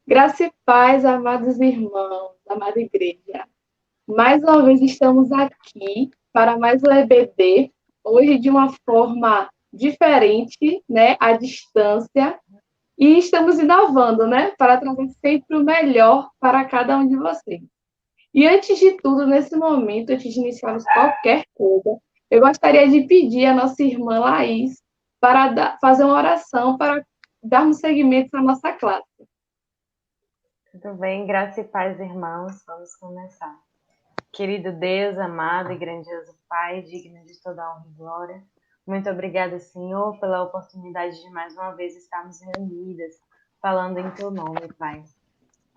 Graça e paz, amados irmãos, amada igreja. Mais uma vez estamos aqui para mais um EBD, hoje de uma forma diferente, né, à distância, e estamos inovando, né, para trazer sempre o melhor para cada um de vocês. E antes de tudo, nesse momento, antes de iniciarmos qualquer coisa, eu gostaria de pedir à nossa irmã Laís para fazer uma oração para darmos seguimento à nossa classe. Tudo bem, graça e paz, irmãos. Vamos começar. Querido Deus, amado e grandioso Pai, digno de toda honra e glória, muito obrigada, Senhor, pela oportunidade de mais uma vez estarmos reunidas, falando em Teu nome, Pai.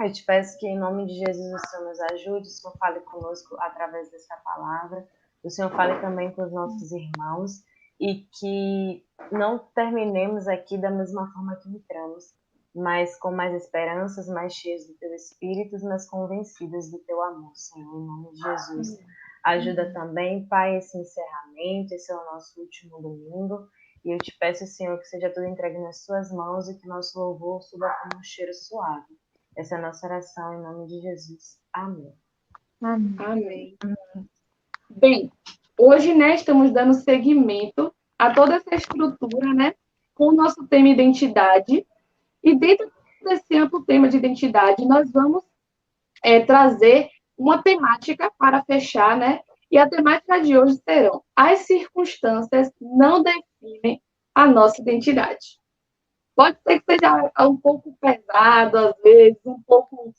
Eu te peço que, em nome de Jesus, o Senhor nos ajude, o Senhor fale conosco através dessa palavra, o Senhor fale também com os nossos irmãos e que não terminemos aqui da mesma forma que entramos, mas com mais esperanças, mais cheias do Teu Espírito, mas convencidas do Teu amor, Senhor, em nome de Jesus. Ajuda também, Pai, esse encerramento, esse é o nosso último domingo, e eu te peço, Senhor, que seja tudo entregue nas Suas mãos e que nosso louvor suba como um cheiro suave. Essa é a nossa oração em nome de Jesus. Amém. Amém. Bem, hoje, né, estamos dando seguimento a toda essa estrutura, né, com o nosso tema identidade. E dentro desse amplo tema de identidade, nós vamos trazer uma temática para fechar, né? E a temática de hoje serão: as circunstâncias não definem a nossa identidade. Pode ser que seja um pouco pesado, às vezes, um pouco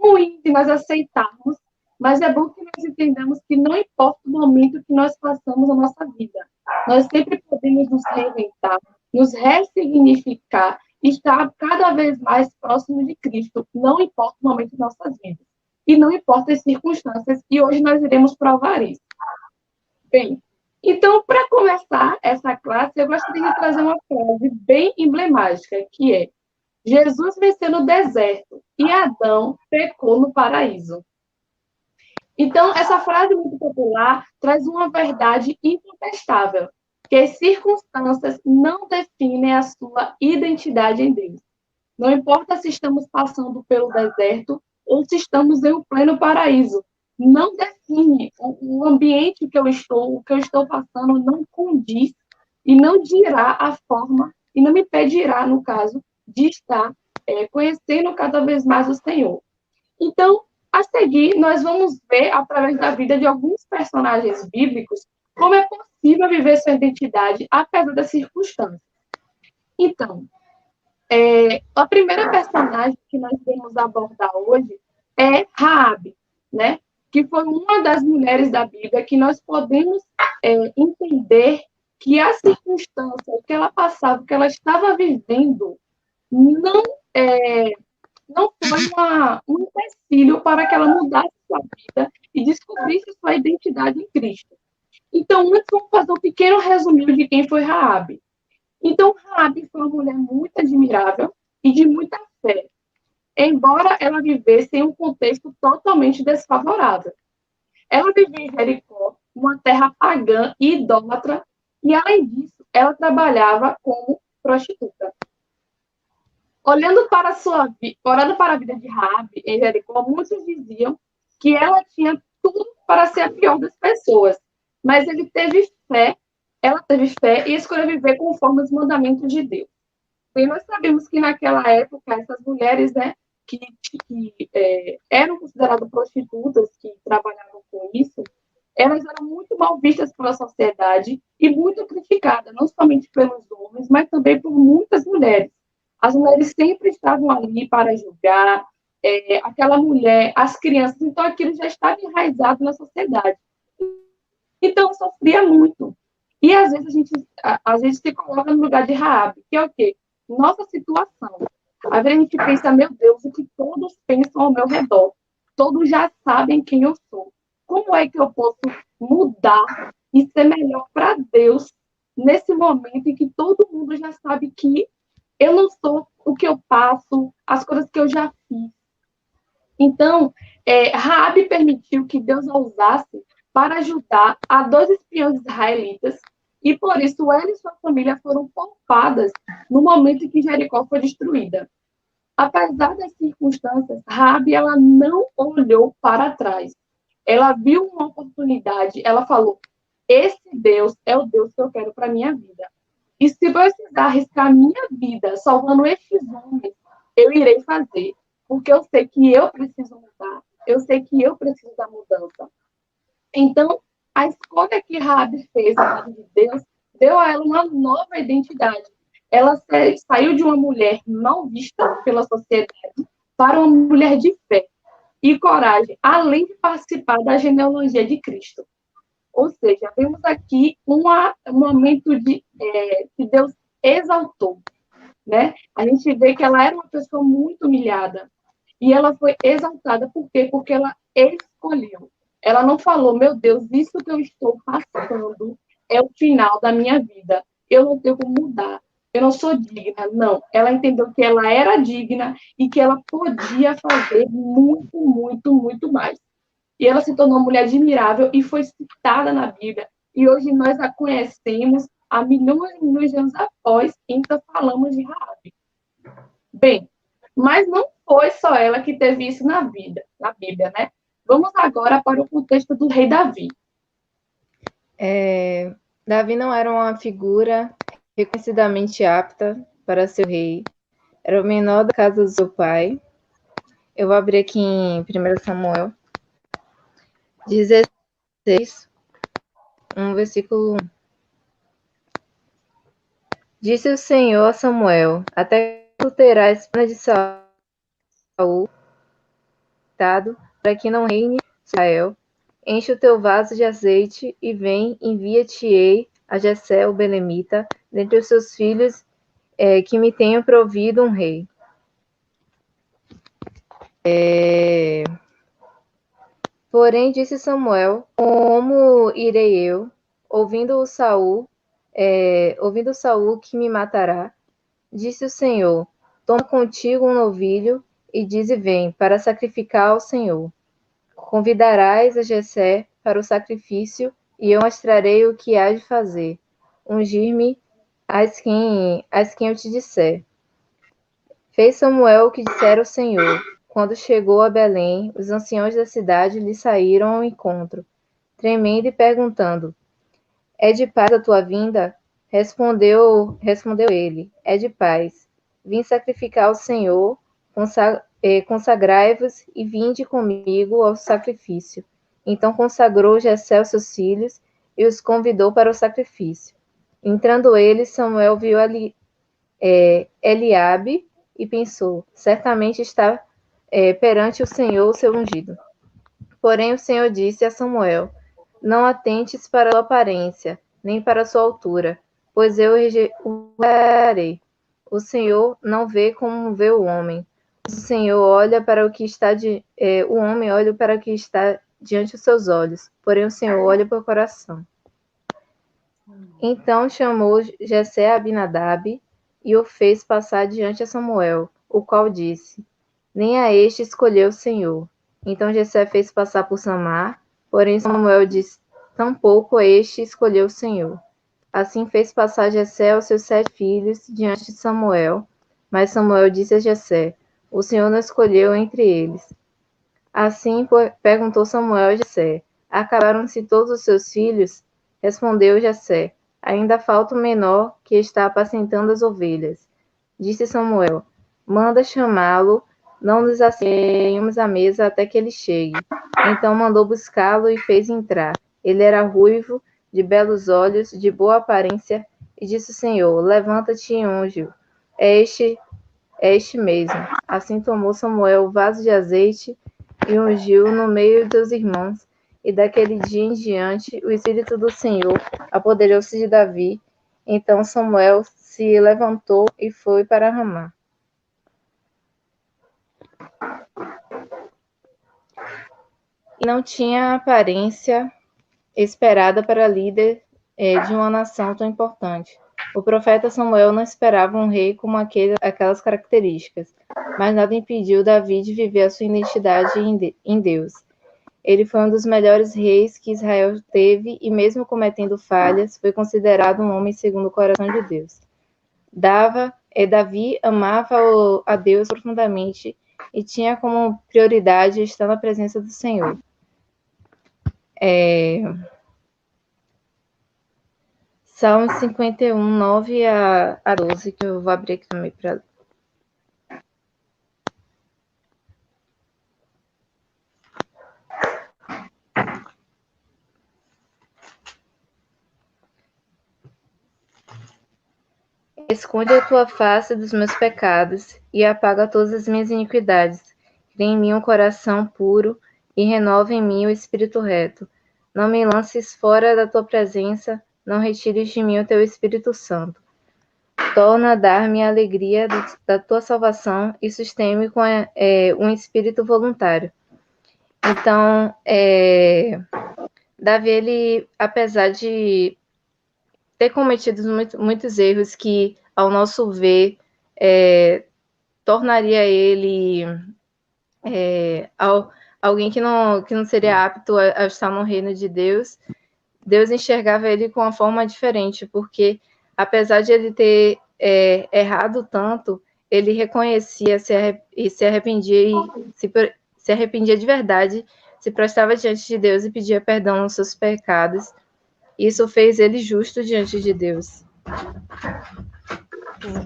ruim de nós aceitarmos, mas é bom que nós entendamos que não importa o momento que nós passamos na nossa vida, nós sempre podemos nos reinventar, nos ressignificar e estar cada vez mais próximo de Cristo, não importa o momento de nossas vidas. E não importa as circunstâncias, e hoje nós iremos provar isso. Bem, então, para começar essa classe, eu gostaria de trazer uma frase bem emblemática, que é: Jesus venceu no deserto e Adão pecou no paraíso. Então, essa frase muito popular traz uma verdade incontestável, que as circunstâncias não definem a sua identidade em Deus. Não importa se estamos passando pelo deserto ou se estamos em um pleno paraíso. Não define o ambiente que eu estou, o que eu estou passando não condiz e não dirá a forma, e não me impedirá, no caso, de estar conhecendo cada vez mais o Senhor. Então, a seguir, nós vamos ver, através da vida de alguns personagens bíblicos, como é possível viver sua identidade apesar das circunstâncias. Então, a primeira personagem que nós vamos abordar hoje é Raabe, né? Que foi uma das mulheres da Bíblia que nós podemos entender que a circunstância que ela passava, que ela estava vivendo, não, não foi um empecilho para que ela mudasse sua vida e descobrisse sua identidade em Cristo. Então, antes vamos fazer um pequeno resuminho de quem foi Raabe. Então, Raabe foi uma mulher muito admirável e de muita fé, embora ela vivesse em um contexto totalmente desfavorável. Ela vivia em Jericó, uma terra pagã e idólatra, e, além disso, ela trabalhava como prostituta. Olhando para a vida de Raabe em Jericó, muitos diziam que ela tinha tudo para ser a pior das pessoas, mas ela teve fé e escolheu viver conforme os mandamentos de Deus. E nós sabemos que naquela época, essas mulheres, né, que eram consideradas prostitutas, que trabalhavam com isso, elas eram muito mal vistas pela sociedade e muito criticadas, não somente pelos homens, mas também por muitas mulheres. As mulheres sempre estavam ali para julgar aquela mulher, as crianças, então aquilo já estava enraizado na sociedade. Então, sofria muito. E às vezes se coloca no lugar de Raabe, que é o quê? Nossa situação. Às vezes a gente pensa, meu Deus, o que todos pensam ao meu redor. Todos já sabem quem eu sou. Como é que eu posso mudar e ser melhor para Deus nesse momento em que todo mundo já sabe que eu não sou o que eu passo, as coisas que eu já fiz. Então, Raabe permitiu que Deus a usasse para ajudar a 2 espiões israelitas, e por isso ela e sua família foram poupadas no momento em que Jericó foi destruída. Apesar das circunstâncias, Raabe, ela não olhou para trás. Ela viu uma oportunidade, ela falou: esse Deus é o Deus que eu quero para minha vida. E se precisar arriscar minha vida salvando estes homens, eu irei fazer, porque eu sei que eu preciso mudar, eu sei que eu preciso da mudança. Então, a escolha que Raabe fez ao lado de Deus deu a ela uma nova identidade. Ela saiu de uma mulher mal vista pela sociedade para uma mulher de fé e coragem, além de participar da genealogia de Cristo. Ou seja, vemos aqui um momento que Deus exaltou, né? A gente vê que ela era uma pessoa muito humilhada e ela foi exaltada. Por quê? Porque ela escolheu. Ela não falou: meu Deus, isso que eu estou passando é o final da minha vida. Eu não tenho como mudar. Eu não sou digna. Não. Ela entendeu que ela era digna e que ela podia fazer muito, muito, muito mais. E ela se tornou uma mulher admirável e foi citada na Bíblia. E hoje nós a conhecemos há milhões e milhões de anos após, então falamos de Raabe. Bem, mas não foi só ela que teve isso na Bíblia, né? Vamos agora para o contexto do rei Davi. Davi não era uma figura reconhecidamente apta para ser rei. Era o menor da casa do seu pai. Eu vou abrir aqui em 1 Samuel 16, versículo 1. Disse o Senhor a Samuel: até que tu terás pena de Saul, para que não reine Israel. Enche o teu vaso de azeite e vem, envia-te-ei a Jessé, o belemita, dentre os seus filhos, que me tenham provido um rei. Porém, disse Samuel: como irei eu, ouvindo Saul que me matará? Disse o Senhor: toma contigo um novilho e dize: vem, para sacrificar ao Senhor. Convidarás a Jessé para o sacrifício, e eu mostrarei o que há de fazer. Ungir-me as quem eu te disser. Fez Samuel o que dissera o Senhor. Quando chegou a Belém, os anciãos da cidade lhe saíram ao encontro, tremendo e perguntando: é de paz a tua vinda? Respondeu ele: é de paz. Vim sacrificar ao Senhor, consagrai-vos e vinde comigo ao sacrifício. Então consagrou Jessé aos seus filhos e os convidou para o sacrifício. Entrando eles, Samuel viu Eliabe e pensou: certamente está perante o Senhor o seu ungido. Porém o Senhor disse a Samuel: não atentes para a sua aparência, nem para a sua altura, pois eu o rejeitarei. O Senhor não vê como vê o homem. O Senhor olha para o que está o homem olha para o que está diante dos seus olhos, porém o Senhor olha para o coração. Então chamou Jessé a Abinadab e o fez passar diante a Samuel, o qual disse: nem a este escolheu o Senhor. Então Jessé fez passar por Samar, porém Samuel disse: tampouco a este escolheu o Senhor. Assim fez passar Jessé aos seus 7 filhos diante de Samuel, mas Samuel disse a Jessé: o Senhor não escolheu entre eles. Assim perguntou Samuel a Jessé: acabaram-se todos os seus filhos? Respondeu Jessé: ainda falta o menor, que está apacentando as ovelhas. Disse Samuel: manda chamá-lo, não nos assentemos à mesa até que ele chegue. Então mandou buscá-lo e fez entrar. Ele era ruivo, de belos olhos, de boa aparência, e disse o Senhor: levanta-te e unge-o. É este mesmo. Assim tomou Samuel o vaso de azeite e ungiu no meio dos irmãos. E daquele dia em diante, o Espírito do Senhor apoderou-se de Davi. Então Samuel se levantou e foi para Ramá. E não tinha aparência esperada para líder de uma nação tão importante. O profeta Samuel não esperava um rei com aquelas características, mas nada impediu Davi de viver a sua identidade em Deus. Ele foi um dos melhores reis que Israel teve e, mesmo cometendo falhas, foi considerado um homem segundo o coração de Deus. Dava Davi amava a Deus profundamente e tinha como prioridade estar na presença do Senhor. Salmos 51, 9 a 12, que eu vou abrir aqui também para ler. Esconde a tua face dos meus pecados e apaga todas as minhas iniquidades. Cria em mim um coração puro e renova em mim o espírito reto. Não me lances fora da tua presença, não retires de mim o teu Espírito Santo. Torna a dar-me a alegria da tua salvação e sustém-me com um espírito voluntário. Então, Davi, ele, apesar de ter cometido muitos erros que, ao nosso ver, tornaria ele alguém que não seria apto a estar no reino de Deus, Deus enxergava ele com uma forma diferente, porque apesar de ele ter errado tanto, ele reconhecia, se arrependia se arrependia de verdade, se prostrava diante de Deus e pedia perdão aos seus pecados. Isso fez ele justo diante de Deus.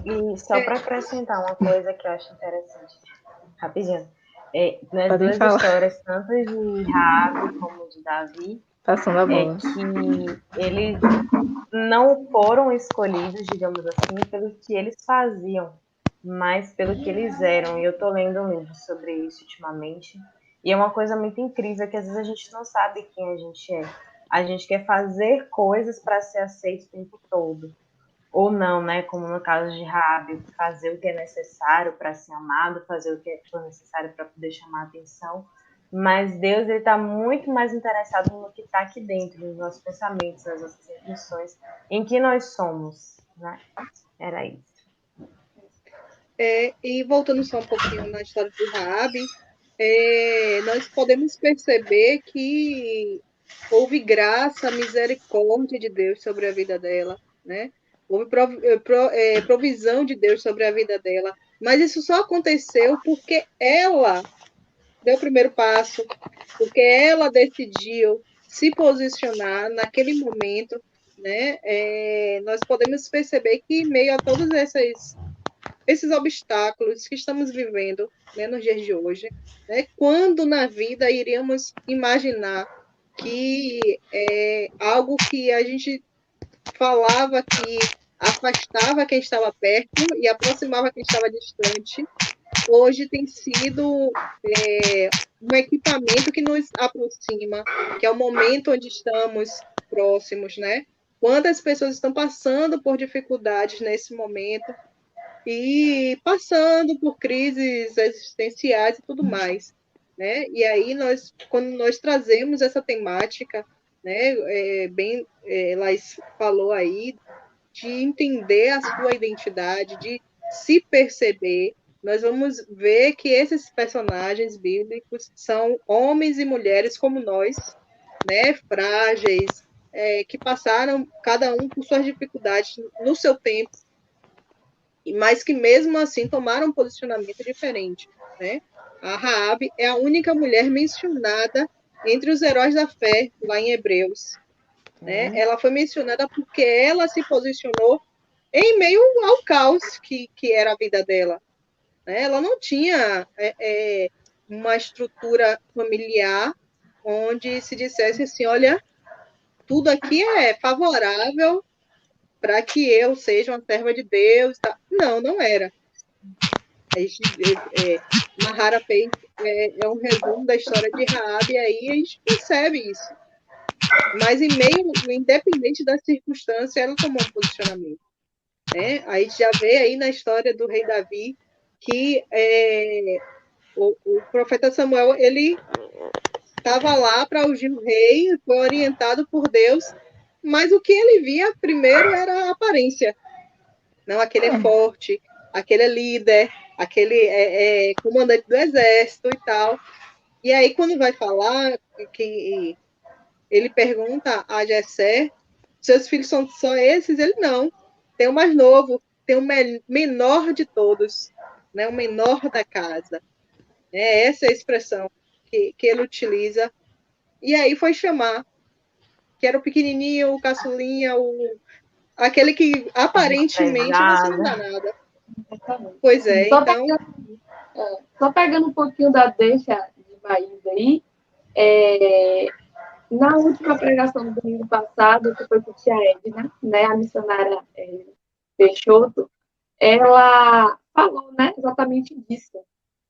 E só para acrescentar uma coisa que eu acho interessante, rapidinho. Nas Podem duas falar. Histórias, tanto de Raabe como de Davi, Passando a bola. que eles não foram escolhidos, digamos assim, pelo que eles faziam, mas pelo que eles eram. E eu estou lendo um livro sobre isso ultimamente, e é uma coisa muito incrível que às vezes a gente não sabe quem a gente é. A gente quer fazer coisas para ser aceito o tempo todo. Ou não, né? Como no caso de Raabe, fazer o que é necessário para ser amado, fazer o que for necessário para poder chamar a atenção. Mas Deus está muito mais interessado no que está aqui dentro, nos nossos pensamentos, nas nossas intenções, em que nós somos, né? Era isso. E voltando só um pouquinho na história de Raabe, nós podemos perceber que houve graça, misericórdia de Deus sobre a vida dela, né? Houve provisão de Deus sobre a vida dela, mas isso só aconteceu porque ela deu o primeiro passo, porque ela decidiu se posicionar naquele momento, né? Nós podemos perceber que, em meio a todos esses obstáculos que estamos vivendo, né, nos dias de hoje, né, quando na vida iríamos imaginar que algo que a gente falava que afastava quem estava perto e aproximava quem estava distante, hoje tem sido um equipamento que nos aproxima, que é o momento onde estamos próximos, né? Quantas pessoas estão passando por dificuldades nesse momento e passando por crises existenciais e tudo mais, né? E aí quando nós trazemos essa temática, né, Laís falou aí, de entender a sua identidade, de se perceber, nós vamos ver que esses personagens bíblicos são homens e mulheres como nós, né, frágeis, que passaram cada um por suas dificuldades no seu tempo, mas que mesmo assim tomaram um posicionamento diferente, né? A Raabe é a única mulher mencionada entre os heróis da fé lá em Hebreus, né? Ela foi mencionada porque ela se posicionou em meio ao caos que era a vida dela, né? Ela não tinha uma estrutura familiar onde se dissesse assim, olha, tudo aqui é favorável para que eu seja uma serva de Deus. Tá? Não era. Mahara fez um resumo da história de Raabe, e aí a gente percebe isso. Mas independente da circunstância, ela tomou um posicionamento. Né? A gente já vê aí na história do rei Davi que o profeta Samuel, ele estava lá para ungir o rei, foi orientado por Deus, mas o que ele via primeiro era a aparência. Não, aquele é forte, aquele é líder, aquele é comandante do exército e tal. E aí, quando vai falar, que ele pergunta a Jessé, seus filhos são só esses? Ele, não, tem o mais novo, tem o menor de todos, né? O menor da casa. Essa é a expressão que ele utiliza. E aí foi chamar, que era o pequenininho, o caçulinha, aquele que aparentemente não se dá nada. Pois é, então... Só pegando um pouquinho da deixa de Maísa aí, na última pregação do domingo passado, que foi com a tia Edna, né, a missionária Peixoto, ela falou, né, exatamente disso.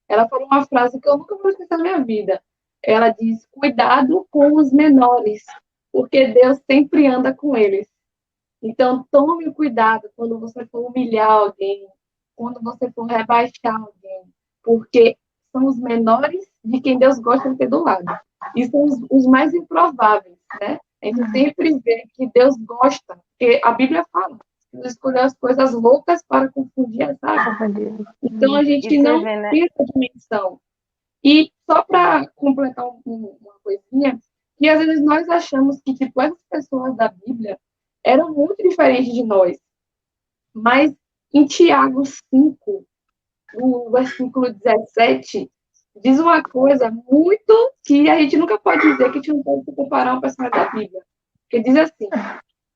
Ela falou uma frase que eu nunca vou esquecer na minha vida. Ela diz: cuidado com os menores, porque Deus sempre anda com eles. Então, tome cuidado quando você for humilhar alguém, quando você for rebaixar alguém, porque são os menores de quem Deus gosta de ter do lado. E são os mais improváveis, né? A gente sempre vê que Deus gosta, porque a Bíblia fala que Deus escolheu as coisas loucas para confundir as sábias. Então, a gente não tem essa dimensão. E só para completar uma coisinha, que às vezes nós achamos que, tipo, essas pessoas da Bíblia eram muito diferentes de nós. Mas em Tiago 5, no versículo 17, diz uma coisa muito que a gente nunca pode dizer, que a gente não pode se comparar a uma personagem da Bíblia. Que diz assim: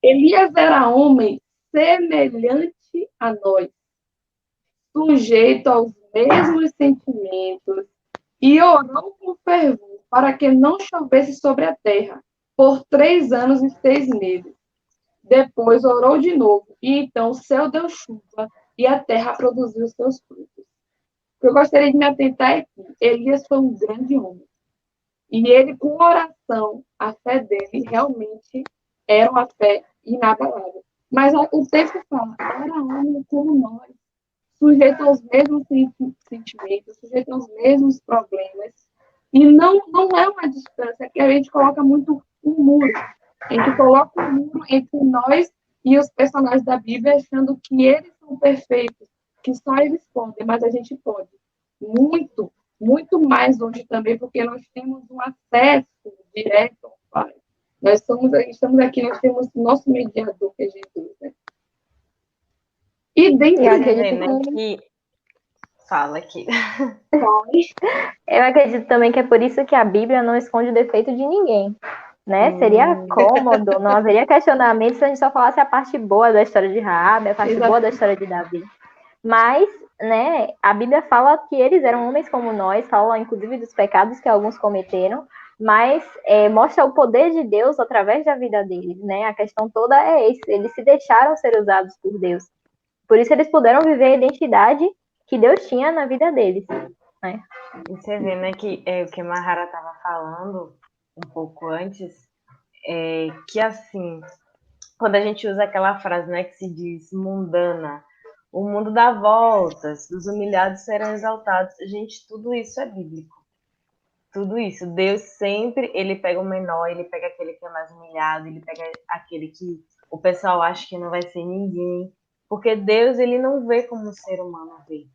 Elias era homem semelhante a nós, sujeito aos mesmos sentimentos, e orou com fervor para que não chovesse sobre a terra por 3 anos e 6 meses. Depois orou de novo, e então o céu deu chuva e a terra produziu os seus frutos. O que eu gostaria de me atentar é que Elias foi um grande homem. E ele, com oração, a fé dele realmente era uma fé inabalável. Mas o texto fala: era homem como nós, sujeito aos mesmos sentimentos, sujeito aos mesmos problemas. E não é uma distância que a gente coloca muito um muro. A gente coloca um muro entre nós e os personagens da Bíblia, achando que eles são perfeitos, que só eles podem, mas a gente pode. Muito, muito mais hoje também, porque nós temos um acesso direto ao Pai. Estamos aqui, nós temos o nosso mediador, que é Jesus, né? E dentro que... Fala aqui. Eu acredito também que é por isso que a Bíblia não esconde o defeito de ninguém, né? Seria cômodo, não haveria questionamento se a gente só falasse a parte boa da história de Raabe, a parte boa da história de Davi. Mas, né, a Bíblia fala que eles eram homens como nós, fala inclusive dos pecados que alguns cometeram, mas mostra o poder de Deus através da vida deles, né? A questão toda é esse: eles se deixaram ser usados por Deus. Por isso eles puderam viver a identidade que Deus tinha na vida deles, né? E você vê, né, que o que a Mahara estava falando um pouco antes, que assim, quando a gente usa aquela frase, né, que se diz mundana, o mundo dá voltas, os humilhados serão exaltados. Gente, tudo isso é bíblico. Tudo isso. Deus sempre, ele pega o menor, ele pega aquele que é mais humilhado, ele pega aquele que o pessoal acha que não vai ser ninguém. Porque Deus, ele não vê como o ser humano vê.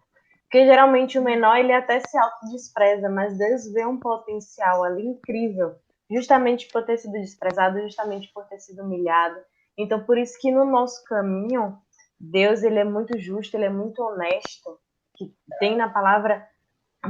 Porque geralmente o menor, ele até se autodespreza, mas Deus vê um potencial ali incrível, justamente por ter sido desprezado, justamente por ter sido humilhado. Então, por isso que no nosso caminho, Deus, ele é muito justo, ele é muito honesto, que tem na palavra: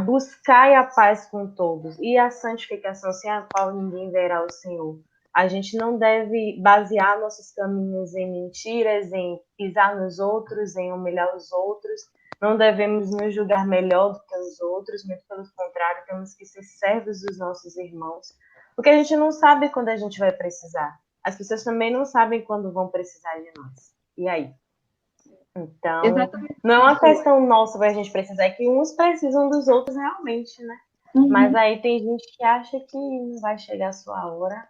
buscai a paz com todos e a santificação, sem a qual ninguém verá o Senhor. A gente não deve basear nossos caminhos em mentiras, em pisar nos outros, em humilhar os outros. Não devemos nos julgar melhor do que os outros, muito pelo contrário, temos que ser servos dos nossos irmãos, porque a gente não sabe quando a gente vai precisar. As pessoas também não sabem quando vão precisar de nós. E aí? Então, não é uma questão nossa para a gente precisar, é que uns precisam dos outros realmente, né? Mas aí tem gente que acha que não vai chegar a sua hora,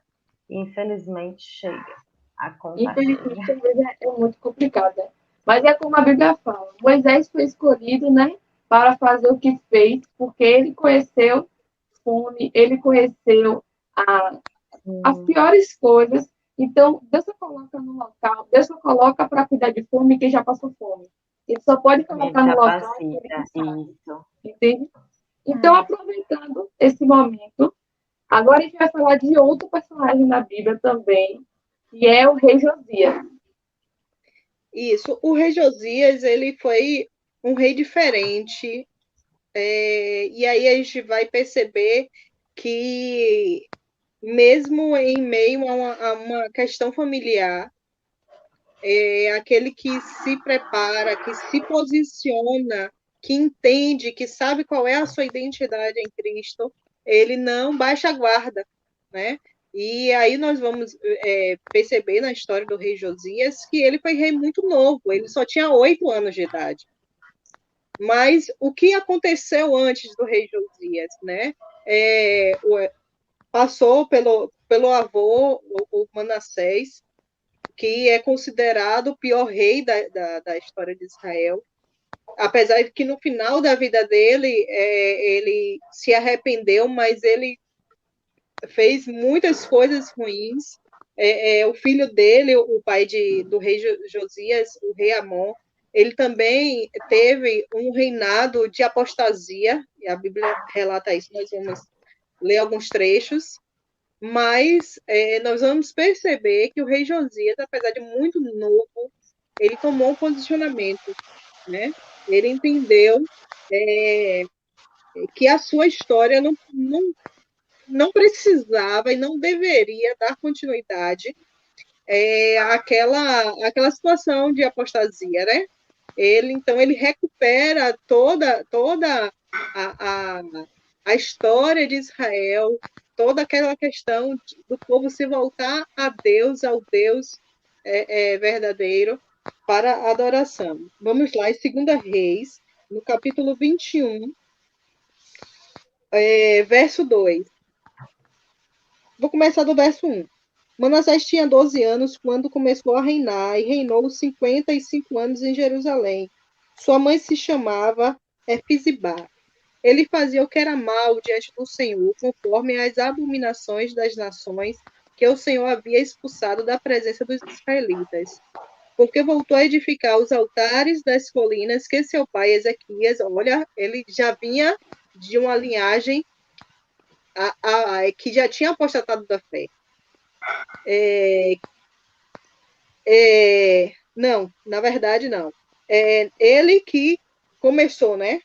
e infelizmente chega. A conta infelizmente, é muito complicada. Mas é como a Bíblia fala: Moisés foi escolhido, né, para fazer o que fez, porque ele conheceu fome, ele conheceu as piores coisas. Então, Deus só coloca no local, Deus só coloca para cuidar de fome quem já passou fome. Ele só pode colocar no local quem ele sabe. Entende? Então, aproveitando esse momento, agora a gente vai falar de outro personagem da Bíblia também, que é o rei Josias. Isso. O rei Josias, ele foi um rei diferente. E aí a gente vai perceber que, mesmo em meio a uma questão familiar, aquele que se prepara, que se posiciona, que entende, que sabe qual é a sua identidade em Cristo, ele não baixa a guarda, né? E aí nós vamos perceber na história do rei Josias que ele foi rei muito novo, ele só tinha 8 anos de idade. Mas o que aconteceu antes do rei Josias, né? Passou pelo avô, o Manassés, que é considerado o pior rei da história de Israel, apesar de que no final da vida dele ele se arrependeu, mas ele fez muitas coisas ruins. O filho dele, o pai do rei Josias, o rei Amon, ele também teve um reinado de apostasia, e a Bíblia relata isso, nós vamos ler alguns trechos, mas nós vamos perceber que o rei Josias, apesar de muito novo, ele tomou um posicionamento, né? Ele entendeu que a sua história não precisava e não deveria dar continuidade àquela situação de apostasia, né? Então, ele recupera toda a história de Israel, toda aquela questão do povo se voltar a Deus, ao Deus verdadeiro, para a adoração. Vamos lá, em 2 Reis, no capítulo 21, verso 2. Vou começar do verso 1. Manassés tinha 12 anos quando começou a reinar, e reinou 55 anos em Jerusalém. Sua mãe se chamava Efizibá. Ele fazia o que era mal diante do Senhor, conforme as abominações das nações que o Senhor havia expulsado da presença dos israelitas. Porque voltou a edificar os altares das colinas que seu pai Ezequias, olha, ele já vinha de uma linhagem que já tinha apostatado da fé. Não, na verdade, não. Ele que começou, né?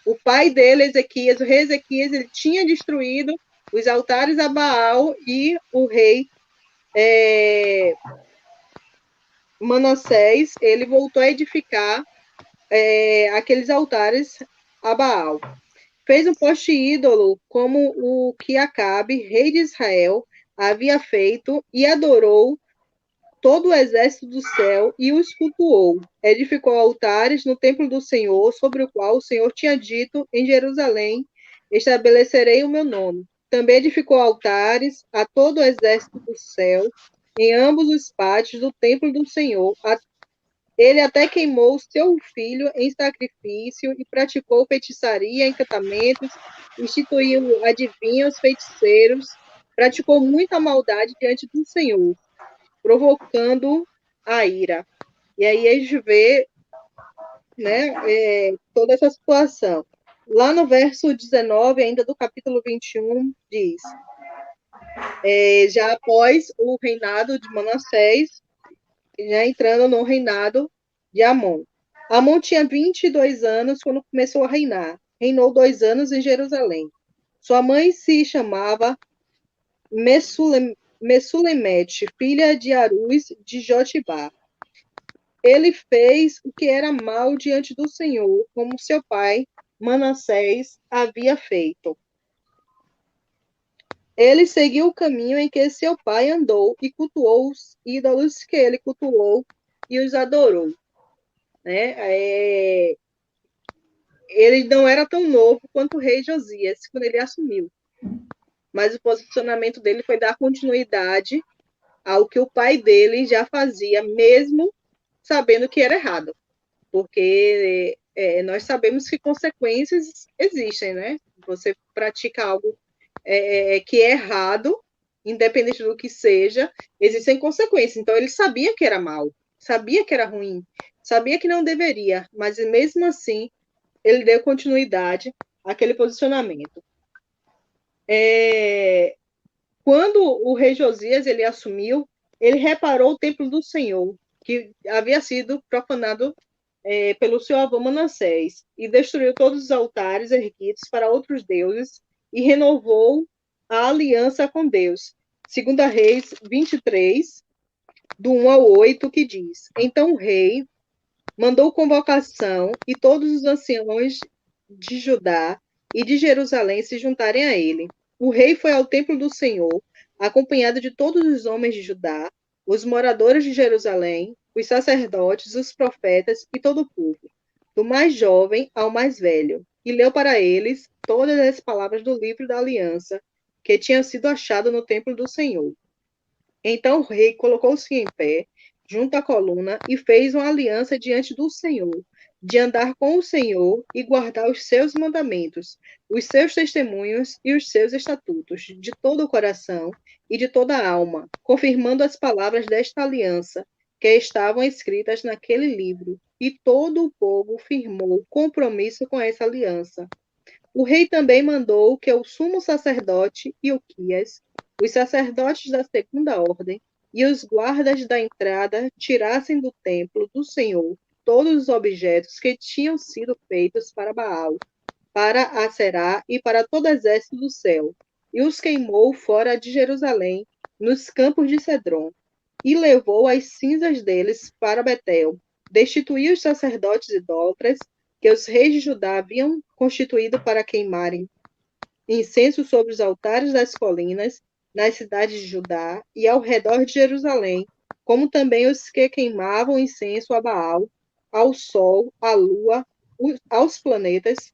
O pai dele, Ezequias, o rei Ezequias, ele tinha destruído os altares a Baal, e o rei Manassés, ele voltou a edificar aqueles altares a Baal. Fez um poste ídolo como o que Acabe, rei de Israel, havia feito, e adorou todo o exército do céu e os cultuou. Edificou altares no templo do Senhor, sobre o qual o Senhor tinha dito: em Jerusalém estabelecerei o meu nome. Também edificou altares a todo o exército do céu, em ambos os pátios do templo do Senhor. Ele até queimou seu filho em sacrifício e praticou feitiçaria, encantamentos, instituiu adivinhos, feiticeiros, praticou muita maldade diante do Senhor, provocando a ira. E aí a gente vê, né, toda essa situação. Lá no verso 19, ainda do capítulo 21, diz: já após o reinado de Manassés, já entrando no reinado de Amon. Amon tinha 22 anos quando começou a reinar. Reinou 2 anos em Jerusalém. Sua mãe se chamava Messulemete, filha de Aruz de Jotibá. Ele fez o que era mal diante do Senhor, como seu pai Manassés havia feito. Ele seguiu o caminho em que seu pai andou e cultuou os ídolos que ele cultuou e os adorou. Né? Ele não era tão novo quanto o rei Josias, quando ele assumiu. Mas o posicionamento dele foi dar continuidade ao que o pai dele já fazia, mesmo sabendo que era errado. Porque nós sabemos que consequências existem, né? Você pratica algo que é errado, independente do que seja, existem consequências. Então, ele sabia que era mal, sabia que era ruim, sabia que não deveria, mas mesmo assim, ele deu continuidade àquele posicionamento. Quando o rei Josias ele assumiu, ele reparou o templo do Senhor. que havia sido profanado pelo seu avô Manassés, e destruiu todos os altares erguidos para outros deuses, e renovou a aliança com Deus. 2 Reis 23, do 1 ao 8, que diz: Então o rei mandou convocação, e todos os anciãos de Judá e de Jerusalém se juntarem a ele. O rei foi ao templo do Senhor, acompanhado de todos os homens de Judá, os moradores de Jerusalém, os sacerdotes, os profetas e todo o povo, do mais jovem ao mais velho, e leu para eles todas as palavras do livro da aliança que tinha sido achado no templo do Senhor. Então o rei colocou-se em pé junto à coluna e fez uma aliança diante do Senhor, de andar com o Senhor e guardar os seus mandamentos, os seus testemunhos e os seus estatutos, de todo o coração e de toda a alma, confirmando as palavras desta aliança que estavam escritas naquele livro. E todo o povo firmou compromisso com essa aliança. O rei também mandou que o sumo sacerdote Ilquias, os sacerdotes da segunda ordem e os guardas da entrada tirassem do templo do Senhor todos os objetos que tinham sido feitos para Baal, para Aserá e para todo exército do céu, e os queimou fora de Jerusalém, nos campos de Cedron, e levou as cinzas deles para Betel, destituiu os sacerdotes idólatras que os reis de Judá haviam constituído para queimarem incenso sobre os altares das colinas, nas cidades de Judá e ao redor de Jerusalém, como também os que queimavam incenso a Baal, ao sol, à lua, aos planetas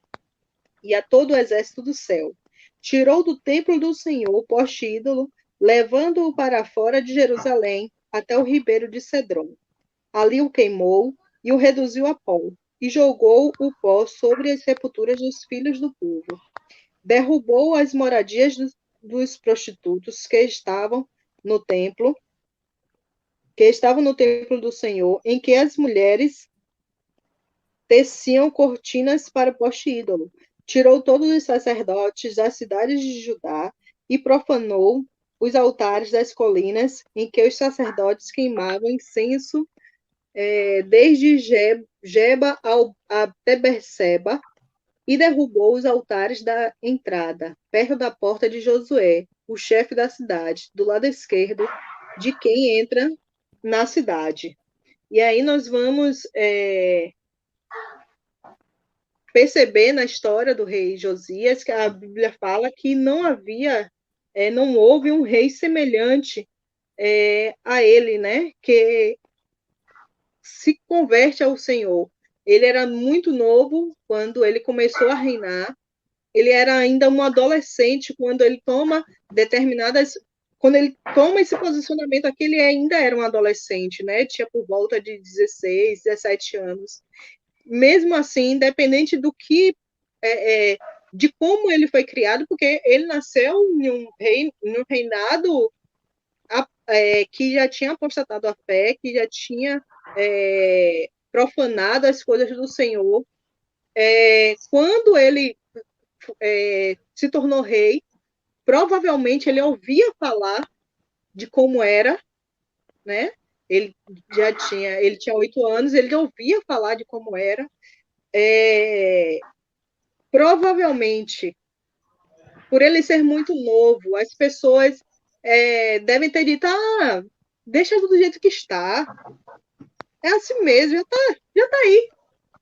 e a todo o exército do céu. Tirou do templo do Senhor o poste ídolo, levando-o para fora de Jerusalém, até o ribeiro de Cedron. Ali o queimou e o reduziu a pó, e jogou o pó sobre as sepulturas dos filhos do povo. Derrubou as moradias dos prostitutos que estavam no templo do Senhor, em que as mulheres teciam cortinas para o poste ídolo. Tirou todos os sacerdotes das cidades de Judá e profanou os altares das colinas em que os sacerdotes queimavam incenso, desde Geba até Berseba, e derrubou os altares da entrada, perto da porta de Josué, o chefe da cidade, do lado esquerdo de quem entra na cidade. E aí nós vamos perceber na história do rei Josias que a Bíblia fala que não houve um rei semelhante a ele, né? Que se converte ao Senhor. Ele era muito novo quando ele começou a reinar. Ele era ainda um adolescente quando ele toma esse posicionamento aqui, ele ainda era um adolescente, né? Tinha por volta de 16, 17 anos. Mesmo assim, independente do que de como ele foi criado, porque ele nasceu em um reinado que já tinha apostatado a fé, que já tinha profanado as coisas do Senhor. Quando ele se tornou rei, provavelmente ele ouvia falar de como era, né? Ele tinha 8 anos, ele ouvia falar de como era. Provavelmente, por ele ser muito novo, as pessoas devem ter dito: deixa do jeito que está. É assim mesmo, já tá aí.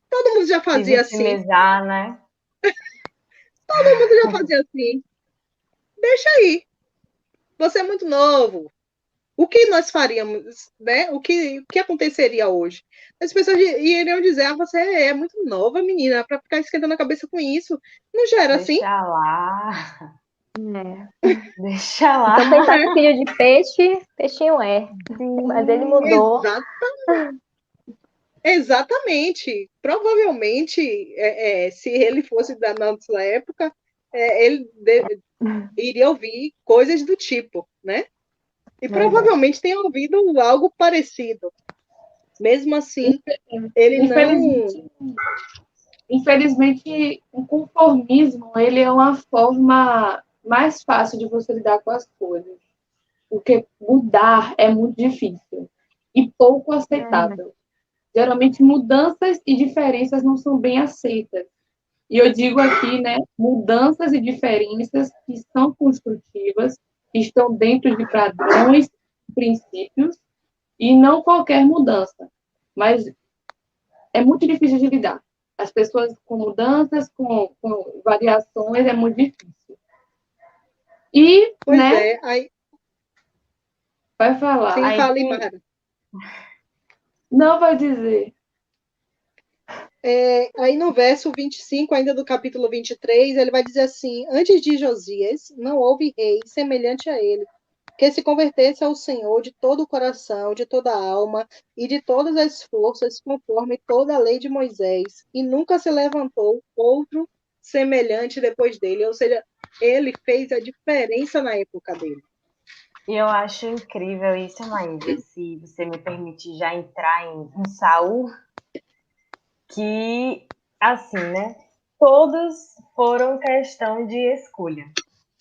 Todo mundo já fazia assim. Né? Todo mundo já fazia assim. Deixa aí. Você é muito novo. O que nós faríamos, né? O que aconteceria hoje? As pessoas iriam dizer: você é muito nova, menina, para ficar esquentando a cabeça com isso. Não já era assim? Deixa lá. Deixa lá. Então, pensar com filho de peixe, peixinho é. Mas ele mudou. Exatamente. Provavelmente, se ele fosse da nossa época, ele iria ouvir coisas do tipo, né? E provavelmente tem ouvido algo parecido. Mesmo assim, ele Infelizmente, o conformismo, ele é uma forma mais fácil de você lidar com as coisas. Porque mudar é muito difícil. e pouco aceitável. Geralmente, mudanças e diferenças não são bem aceitas. E eu digo aqui, né, mudanças e diferenças que são construtivas, que estão dentro de padrões, princípios, e não qualquer mudança. Mas é muito difícil de lidar. As pessoas com mudanças, com variações, é muito difícil. E, Pois né, é, aí, vai falar. sim, Aí fale, tem- Mara. Não vai dizer. Aí no verso 25, ainda do capítulo 23, ele vai dizer assim: Antes de Josias, não houve rei semelhante a ele, que se convertesse ao Senhor de todo o coração, de toda a alma e de todas as forças, conforme toda a lei de Moisés, e nunca se levantou outro semelhante depois dele. Ou seja, ele fez a diferença na época dele. E eu acho incrível isso, Maísa, se você me permitir já entrar em Saul, que, assim, né? Todos foram questão de escolha.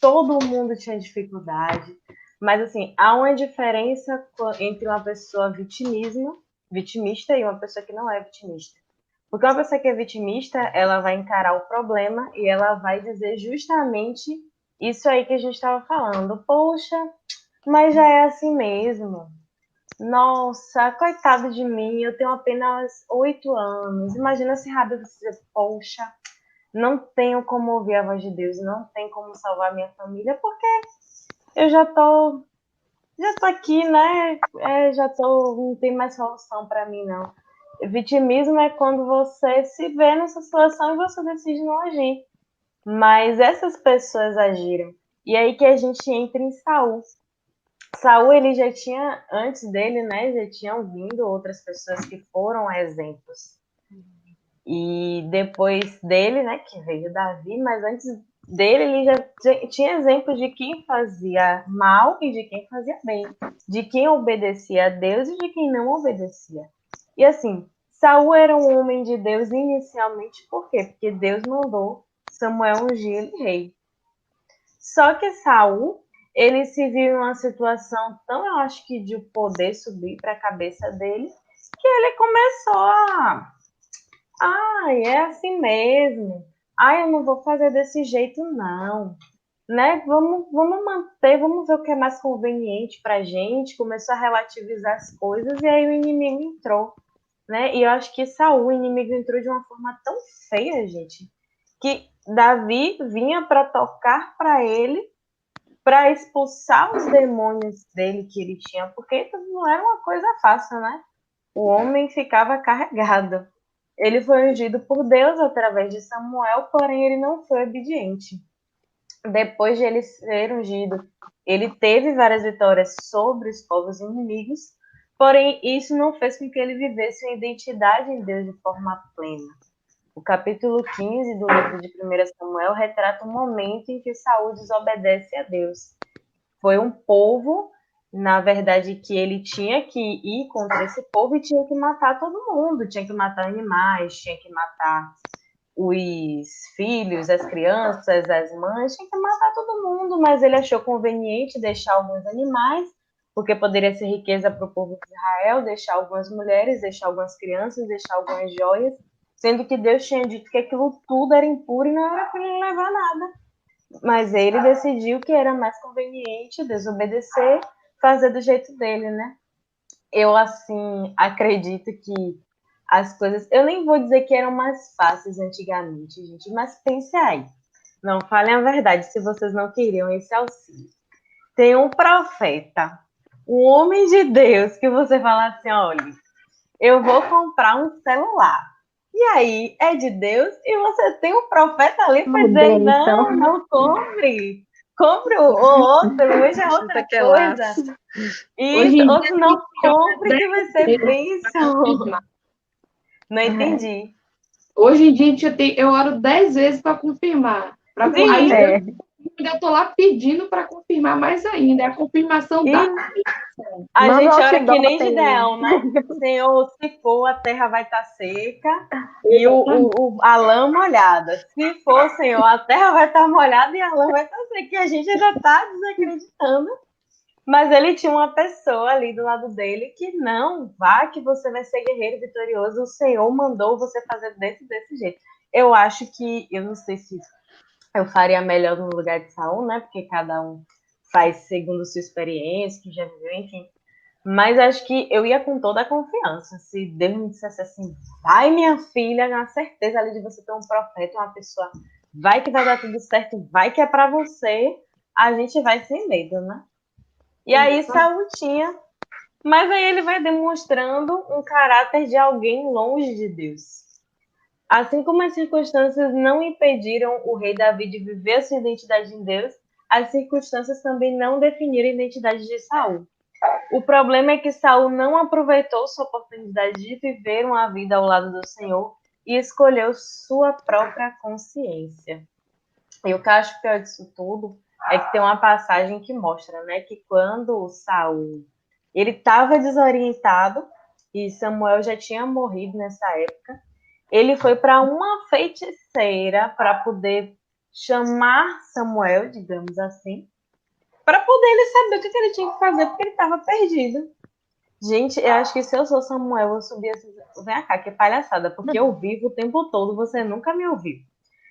Todo mundo tinha dificuldade, mas, assim, há uma diferença entre uma pessoa vitimista e uma pessoa que não é vitimista. Porque uma pessoa que é vitimista, ela vai encarar o problema e ela vai dizer justamente isso aí que a gente estava falando. Poxa, mas já é assim mesmo. Nossa, coitado de mim, eu tenho apenas 8 anos. Imagina se Rabi dizer, poxa, não tenho como ouvir a voz de Deus, não tem como salvar minha família, porque eu já tô aqui, né? Não tem mais solução para mim, não. Vitimismo é quando você se vê nessa situação e você decide não agir. Mas essas pessoas agiram. E aí que a gente entra em Saul. Saul, ele já tinha, antes dele, né, já tinham vindo outras pessoas que foram exemplos. E depois dele, né, que veio Davi, mas antes dele, ele já tinha exemplos de quem fazia mal e de quem fazia bem, de quem obedecia a Deus e de quem não obedecia. E assim, Saul era um homem de Deus inicialmente, por quê? Porque Deus mandou Samuel ungir ele rei. Só que Saul, ele se viu em uma situação tão, eu acho que de o poder subir para a cabeça dele, que ele começou ai, é assim mesmo. Ai, eu não vou fazer desse jeito, não. Né? Vamos manter, vamos ver o que é mais conveniente para a gente. Começou a relativizar as coisas e aí o inimigo entrou, né? E eu acho que Saul, o inimigo entrou de uma forma tão feia, gente, que Davi vinha para tocar para ele, para expulsar os demônios dele que ele tinha, porque não era uma coisa fácil, né? O homem ficava carregado. Ele foi ungido por Deus através de Samuel, porém ele não foi obediente. Depois de ele ser ungido, ele teve várias vitórias sobre os povos inimigos, porém isso não fez com que ele vivesse uma identidade em Deus de forma plena. O capítulo 15 do livro de 1 Samuel retrata um momento em que Saul desobedece a Deus. Foi um povo, na verdade, que ele tinha que ir contra esse povo e tinha que matar todo mundo, tinha que matar animais, tinha que matar os filhos, as crianças, as mães, tinha que matar todo mundo, mas ele achou conveniente deixar alguns animais, porque poderia ser riqueza para o povo de Israel, deixar algumas mulheres, deixar algumas crianças, deixar algumas joias, sendo que Deus tinha dito que aquilo tudo era impuro e não era para ele levar nada. Mas ele decidiu que era mais conveniente desobedecer, fazer do jeito dele, né? Eu, assim, acredito que as coisas... Eu nem vou dizer que eram mais fáceis antigamente, gente, mas pense aí. Não, falem a verdade se vocês não queriam esse auxílio. Tem um profeta, um homem de Deus, que você fala assim, olha, eu vou comprar um celular. E aí, é de Deus, e você tem um profeta ali para dizer, não, não compre. Compre o outro, hoje é outra coisa. Hoje Isso, em ou dia, se não, compre que vai ser bênção. confirmar. Não entendi. Hoje em dia, eu oro 10 vezes para confirmar. Aí Sim, eu ainda estou lá pedindo para confirmar mais ainda. É a confirmação e da. a Manda gente um ora que nem outdoor em mim. Gideão, né? Senhor, se for, a terra vai estar seca e Exatamente. a lã molhada. Se for, Senhor, a terra vai estar molhada e a lã vai estar seca. E a gente ainda está desacreditando. Mas ele tinha uma pessoa ali do lado dele que não, vá que você vai ser guerreiro vitorioso, o Senhor mandou você fazer desse jeito. Eu acho que, eu não sei se eu faria melhor no lugar de Saul, né? Porque cada um faz segundo sua experiência, que já viveu, enfim. Mas acho que eu ia com toda a confiança. Se Deus me dissesse assim, vai minha filha, na certeza ali de você ter um profeta, uma pessoa, vai que vai dar tudo certo, vai que é pra você, a gente vai sem medo, né? E aí Saul tinha, mas aí ele vai demonstrando um caráter de alguém longe de Deus. Assim como as circunstâncias não impediram o rei Davi de viver a sua identidade em Deus, as circunstâncias também não definiram a identidade de Saul. O problema é que Saul não aproveitou sua oportunidade de viver uma vida ao lado do Senhor e escolheu sua própria consciência. E o que eu acho pior disso tudo é que tem uma passagem que mostra, né, que quando Saul ele estava desorientado e Samuel já tinha morrido nessa época, ele foi para uma feiticeira para poder chamar Samuel, digamos assim, para poder ele saber o que ele tinha que fazer, porque ele estava perdido. Gente, eu acho que se eu sou Samuel, eu subia assim, vem cá, que palhaçada, porque eu vivo o tempo todo, você nunca me ouviu.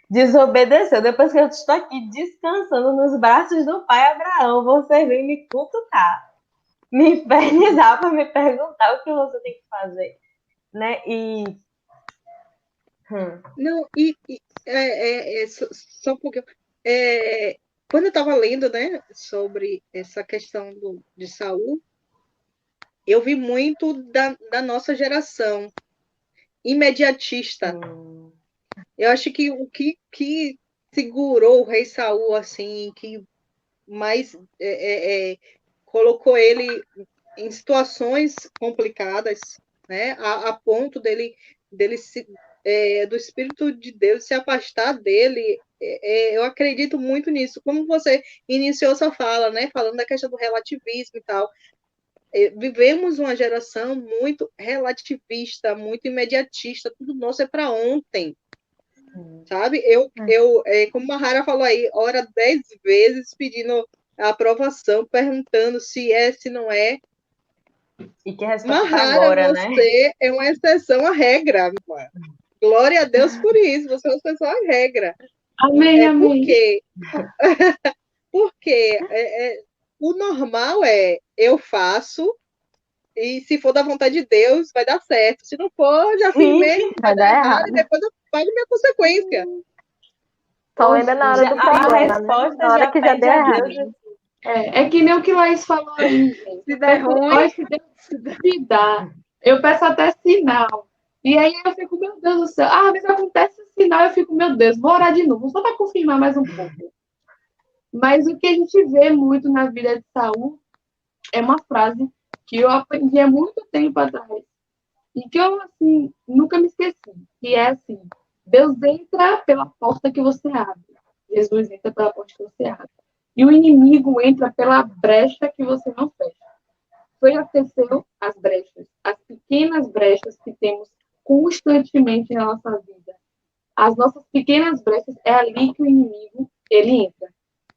Desobedeceu, depois que eu estou aqui descansando nos braços do pai Abraão, você vem me cutucar, me infernizar para me perguntar o que você tem que fazer, né? Não, só um pouquinho. Quando eu estava lendo, né, sobre essa questão de Saul, eu vi muito da nossa geração imediatista. Eu acho que o que segurou o rei Saul, assim, que mais colocou ele em situações complicadas, né, a ponto dele do Espírito de Deus se afastar dele. Eu acredito muito nisso. Como você iniciou sua fala, né, falando da questão do relativismo e tal. Vivemos uma geração muito relativista, muito imediatista, tudo nosso é para ontem, sabe? Como a Mahara falou aí, ora 10 vezes pedindo a aprovação, perguntando se é, se não é. E que resposta Mahara, agora, você né? é uma exceção à regra, mano. Glória a Deus por isso, você é uma exceção à regra. Amém, amém. Porque o normal eu faço, e se for da vontade de Deus, vai dar certo. Se não for, já fiz mesmo, vai dar errado, e depois eu pago minha consequência. Só lembra na hora do problema, a resposta, né? Na hora que já deu errado. É que nem o que Laís falou aí, gente. Se der ruim, se Deus me dá. Eu peço até sinal. E aí eu fico, meu Deus do céu. Às vezes acontece o sinal, eu fico, meu Deus, vou orar de novo, só para confirmar mais um pouco. Mas o que a gente vê muito na vida de Saul é uma frase que eu aprendi há muito tempo atrás e que eu, assim, nunca me esqueci. Que é assim, Deus entra pela porta que você abre. Jesus entra pela porta que você abre. E o inimigo entra pela brecha que você não fecha. Foi aconteceu as brechas, as pequenas brechas que temos constantemente na nossa vida. As nossas pequenas brechas é ali que o inimigo ele entra.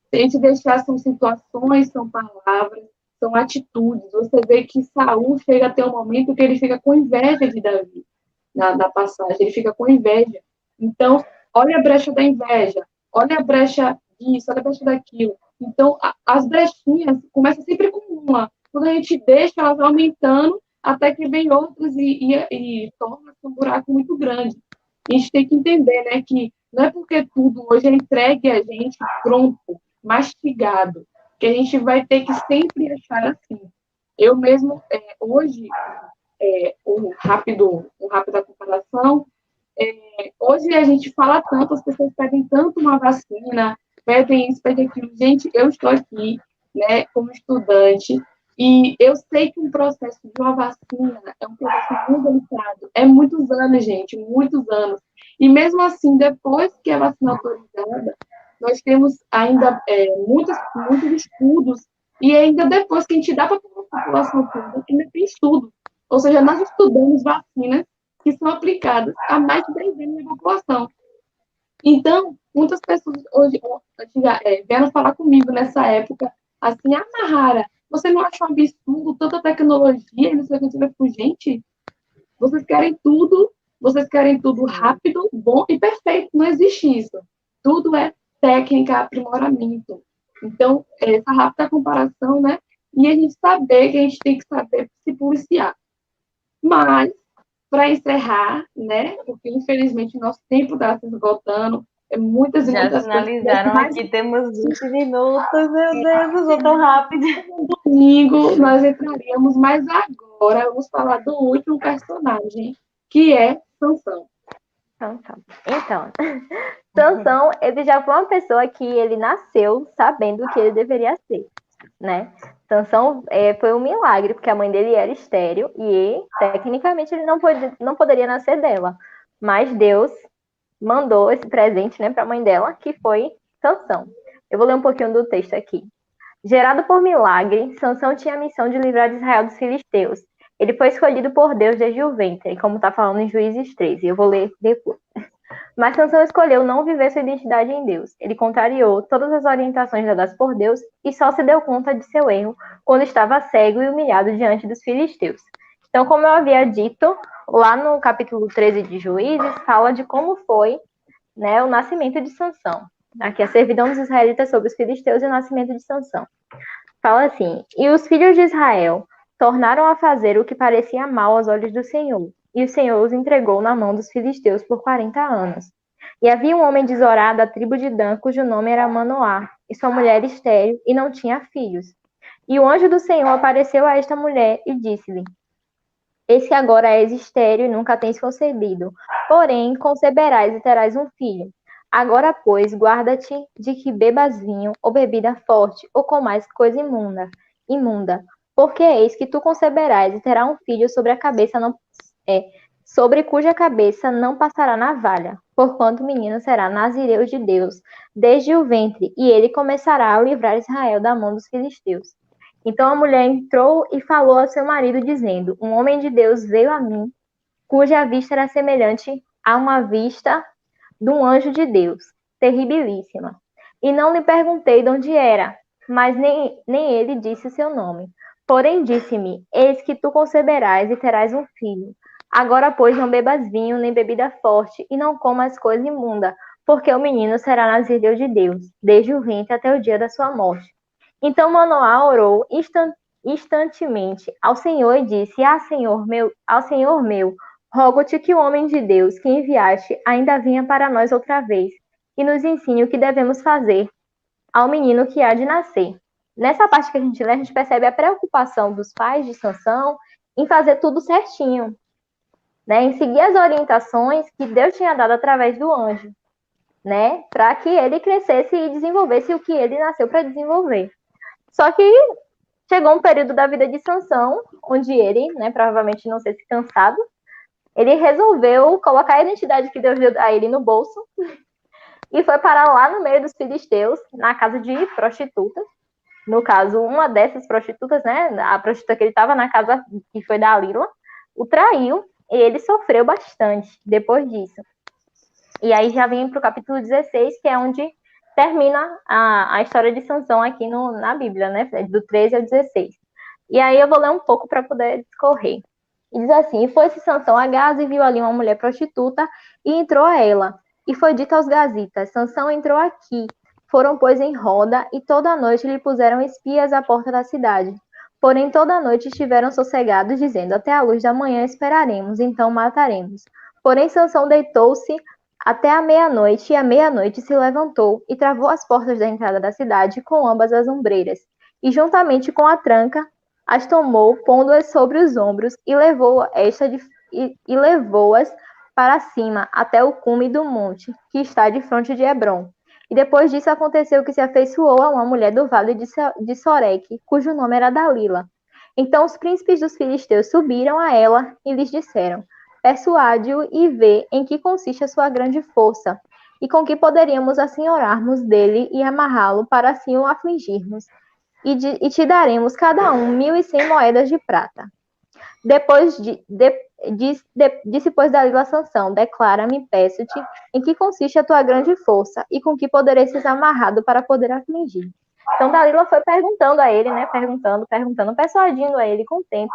Se a gente deixar, são situações, são palavras, são atitudes. Você vê que Saul chega até um momento que ele fica com inveja de Davi na passagem, ele fica com inveja. Então, olha a brecha da inveja, olha a brecha disso, olha a brecha daquilo. Então, as brechinhas começam sempre com uma. Quando a gente deixa, elas vão aumentando até que vem outras e torna-se um buraco muito grande. A gente tem que entender, né, que não é porque tudo hoje é entregue a gente pronto, mastigado, que a gente vai ter que sempre achar assim. Eu mesmo, hoje, uma rápida comparação, hoje a gente fala tanto, as pessoas pedem tanto uma vacina, pedem isso, pedem aquilo. Gente, eu estou aqui, né, como estudante, e eu sei que um processo de uma vacina é um processo muito delicado. É muitos anos, gente, muitos anos. E mesmo assim, depois que a vacina é autorizada, nós temos ainda muitos estudos, e ainda depois que a gente dá para a população toda, ainda tem estudo. Ou seja, nós estudamos vacinas que são aplicadas há mais de 10 anos na população. Então, muitas pessoas hoje vieram falar comigo nessa época, assim, Mahara, Você não acha um absurdo tanta tecnologia e não sei o que você vai por gente? Vocês querem tudo rápido, bom e perfeito. Não existe isso. Tudo é técnica, aprimoramento. Então, essa rápida comparação, né? E a gente saber que a gente tem que saber se policiar. Mas, para encerrar, né? Porque infelizmente o nosso tempo está se esgotando, muitas e Já muitas coisas. finalizaram Mas aqui, temos 20 minutos, meu Deus, eu sou tão rápido. no domingo nós entraríamos, mas agora vamos falar do último personagem, que é Sansão. Então, Sansão, ele já foi uma pessoa que ele nasceu sabendo o que ele deveria ser, né? Sansão foi um milagre, porque a mãe dele era estéril e, tecnicamente, ele não poderia nascer dela. Mas Deus mandou esse presente, né, para a mãe dela, que foi Sansão. Eu vou ler um pouquinho do texto aqui. Gerado por milagre, Sansão tinha a missão de livrar Israel dos filisteus. Ele foi escolhido por Deus desde o ventre, como está falando em Juízes 13. Eu vou ler depois. Mas Sansão escolheu não viver sua identidade em Deus. Ele contrariou todas as orientações dadas por Deus e só se deu conta de seu erro quando estava cego e humilhado diante dos filisteus. Então, como eu havia dito, lá no capítulo 13 de Juízes, fala de como foi, né, o nascimento de Sansão. Aqui, a servidão dos israelitas sobre os filisteus e o nascimento de Sansão. Fala assim: e os filhos de Israel tornaram a fazer o que parecia mal aos olhos do Senhor, e o Senhor os entregou na mão dos filisteus por 40 anos. E havia um homem de Zorá, da tribo de Dan, cujo nome era Manoá, e sua mulher estéril, e não tinha filhos. E o anjo do Senhor apareceu a esta mulher e disse-lhe: eis que agora és estéril e nunca tens concebido, porém conceberás e terás um filho. Agora, pois, guarda-te de que bebas vinho ou bebida forte, ou comais coisa imunda, porque eis que tu conceberás e terás um filho sobre cuja cabeça não passará navalha, porquanto o menino será nazireu de Deus desde o ventre, e ele começará a livrar Israel da mão dos filisteus. Então a mulher entrou e falou ao seu marido, dizendo: um homem de Deus veio a mim, cuja vista era semelhante a uma vista de um anjo de Deus, terribilíssima. E não lhe perguntei de onde era, mas nem ele disse o seu nome. Porém disse-me: eis que tu conceberás e terás um filho. Agora, pois, não bebas vinho nem bebida forte, e não comas coisa imunda, porque o menino será nazireu de Deus, desde o ventre até o dia da sua morte. Então Manoá orou instantemente ao Senhor e disse: ao Senhor meu, rogo-te que o homem de Deus que enviaste ainda venha para nós outra vez e nos ensine o que devemos fazer ao menino que há de nascer. Nessa parte que a gente lê, a gente percebe a preocupação dos pais de Sansão em fazer tudo certinho, né? Em seguir as orientações que Deus tinha dado através do anjo, né? Para que ele crescesse e desenvolvesse o que ele nasceu para desenvolver. Só que chegou um período da vida de Sansão, onde ele, né, provavelmente não sei se cansado, ele resolveu colocar a identidade que Deus deu a ele no bolso e foi parar lá no meio dos filisteus, na casa de prostitutas. No caso, uma dessas prostitutas, né, a prostituta que ele estava na casa, que foi da Dalila, o traiu e ele sofreu bastante depois disso. E aí já vem para o capítulo 16, que é onde termina a história de Sansão aqui na Bíblia, né? Do 13 ao 16. E aí eu vou ler um pouco para poder discorrer. E diz assim: e foi-se Sansão a Gaza e viu ali uma mulher prostituta e entrou a ela. E foi dito aos gazitas: Sansão entrou aqui. Foram, pois, em roda e toda a noite lhe puseram espias à porta da cidade. Porém, toda a noite estiveram sossegados, dizendo: até a luz da manhã esperaremos, então mataremos. Porém, Sansão deitou-se até a meia-noite, e à meia-noite se levantou e travou as portas da entrada da cidade com ambas as ombreiras, e juntamente com a tranca as tomou, pondo-as sobre os ombros, e levou-as para cima, até o cume do monte, que está defronte de Hebrom. E depois disso aconteceu que se afeiçoou a uma mulher do vale de Soreque, cujo nome era Dalila. Então os príncipes dos filisteus subiram a ela e lhes disseram: persuade-o e vê em que consiste a sua grande força, e com que poderíamos assenhorarmos dele e amarrá-lo para assim o afligirmos. E te daremos cada um 1.100 moedas de prata. Depois disse, pois, Dalila a Sansão: declara-me, peço-te, em que consiste a tua grande força, e com que poderei ser amarrado para poder afligir. Então, Dalila foi perguntando a ele, né? Perguntando, persuadindo a ele com o tempo,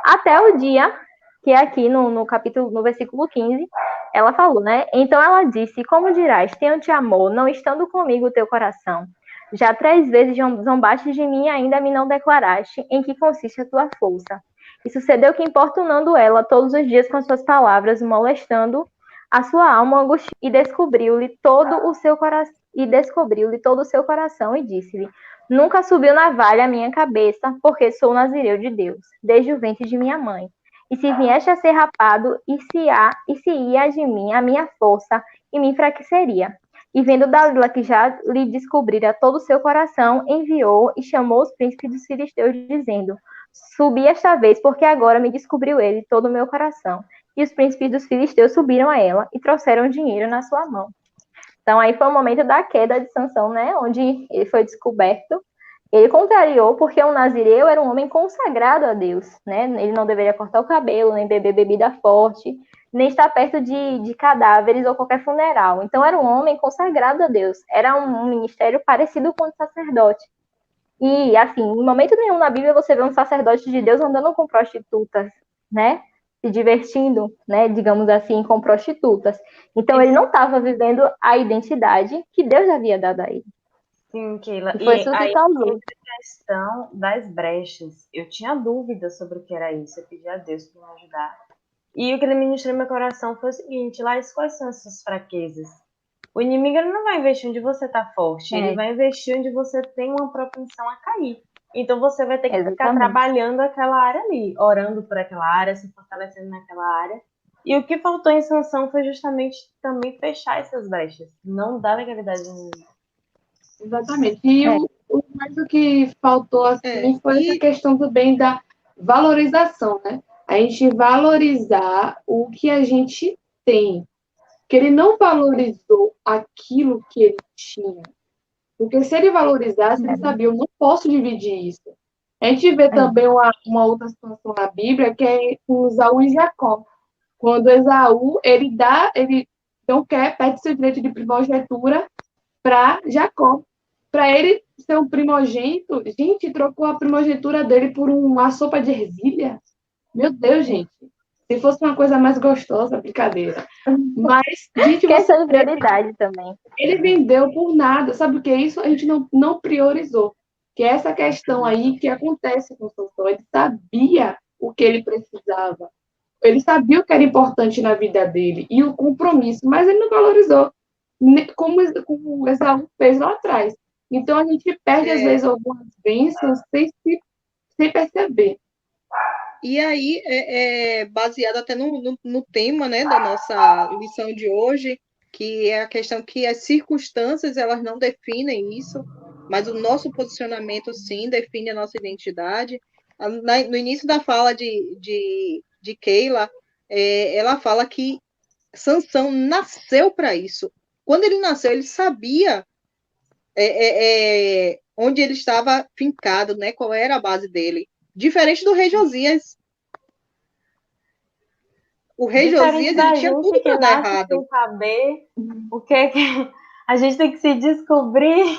até o dia que aqui no capítulo, no versículo 15, ela falou, né? Então ela disse: como dirás, tenho-te amor, não estando comigo o teu coração? Já 3 vezes zombaste de mim e ainda me não declaraste em que consiste a tua força. E sucedeu que, importunando ela todos os dias com suas palavras, molestando a sua alma angústia, e descobriu-lhe todo o seu coração, e disse-lhe: nunca subiu navalha a minha cabeça, porque sou nazireu de Deus, desde o ventre de minha mãe. E se vieste a ser rapado, e se ia de mim a minha força, e me enfraqueceria. E vendo Dalila que já lhe descobrira todo o seu coração, enviou e chamou os príncipes dos filisteus, dizendo: subi esta vez, porque agora me descobriu ele todo o meu coração. E os príncipes dos filisteus subiram a ela e trouxeram dinheiro na sua mão. Então aí foi o momento da queda de Sansão, né? Onde ele foi descoberto. Ele contrariou porque o nazireu era um homem consagrado a Deus, né? Ele não deveria cortar o cabelo, nem beber bebida forte, nem estar perto de cadáveres ou qualquer funeral. Então era um homem consagrado a Deus. Era um ministério parecido com o sacerdote. E, assim, em momento nenhum na Bíblia você vê um sacerdote de Deus andando com prostitutas, né? Se divertindo, né? Digamos assim, com prostitutas. Então ele não estava vivendo a identidade que Deus havia dado a ele. Sim, Keila. E foi E isso que aí, causou. a questão das brechas, eu tinha dúvida sobre o que era isso, eu pedi a Deus para me ajudar. E o que ele ministrou no meu coração foi o seguinte: Laís, quais são as suas fraquezas? O inimigo ele não vai investir onde você está forte, ele vai investir onde você tem uma propensão a cair. Então você vai ter que ficar trabalhando aquela área ali, orando por aquela área, se fortalecendo naquela área. E o que faltou em Sansão foi justamente também fechar essas brechas, não dar legalidade nenhuma. Exatamente. E mais o que faltou assim foi essa questão também da valorização, né? A gente valorizar o que a gente tem. Que ele não valorizou aquilo que ele tinha. Porque se ele valorizasse, ele sabia, eu não posso dividir isso. A gente vê também uma outra situação na Bíblia, que é com Esaú e Jacó. Quando Esaú, ele não quer, pede seu direito de primogenitura para Jacó. Para ele ser um primogênito, gente, trocou a primogenitura dele por uma sopa de ervilha. Meu Deus, gente. Se fosse uma coisa mais gostosa, brincadeira. Mas, gente, questão de prioridade também. Ele vendeu por nada. Sabe o que é isso? A gente não priorizou. Que é essa questão aí que acontece com o Sansão. Ele sabia o que ele precisava. Ele sabia o que era importante na vida dele e o compromisso, mas ele não valorizou, como o Esaú fez lá atrás. Então, a gente perde, às vezes, algumas bênçãos sem perceber. E aí, baseado até no tema, né, da nossa lição de hoje, que é a questão que as circunstâncias elas não definem isso, mas o nosso posicionamento, sim, define a nossa identidade. No início da fala de Keila, ela fala que Sansão nasceu para isso. Quando ele nasceu, ele sabia onde ele estava fincado, né, qual era a base dele. Diferente do rei Josias. O rei Josias ele tinha tudo para dar errado. Sem saber o que é que a gente tem que se descobrir.